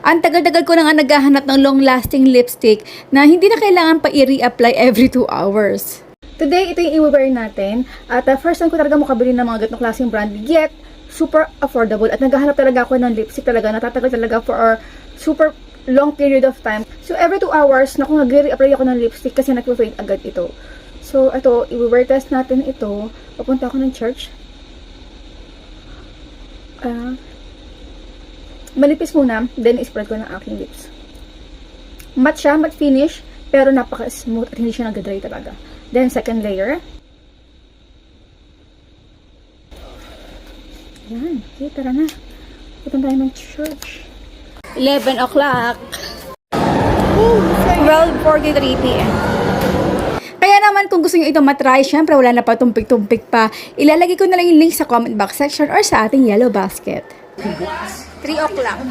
Ang tagal-tagal ko na nga naghahanap ng long-lasting lipstick na hindi na kailangan pa i-reapply every 2 hours. Today, ito yung i-wear natin. At first time ko talaga makabili ng mga ganitong klaseng brand. Yet, super affordable. At naghahanap talaga ako ng lipstick talaga. Natatagal talaga for a super long period of time. So, every 2 hours, naku, nag-reapply ako ng lipstick kasi nag-fade agad ito. So, ito, i-wear test natin ito. Papunta ako ng church. Manipis muna, then i-spread ko ng aking lips. Matte siya, matte finish, pero napaka-smooth at hindi siya nag-dry talaga. Then, second layer. Yan, okay, tara na. Punta tayo ng church. 11 o'clock. 12:43 p.m. Kaya naman kung gusto nyo ito matry, syempre wala na pa tumpik-tumpik pa, ilalagay ko na lang yung link sa comment box section or sa ating yellow basket. 3 o'clock.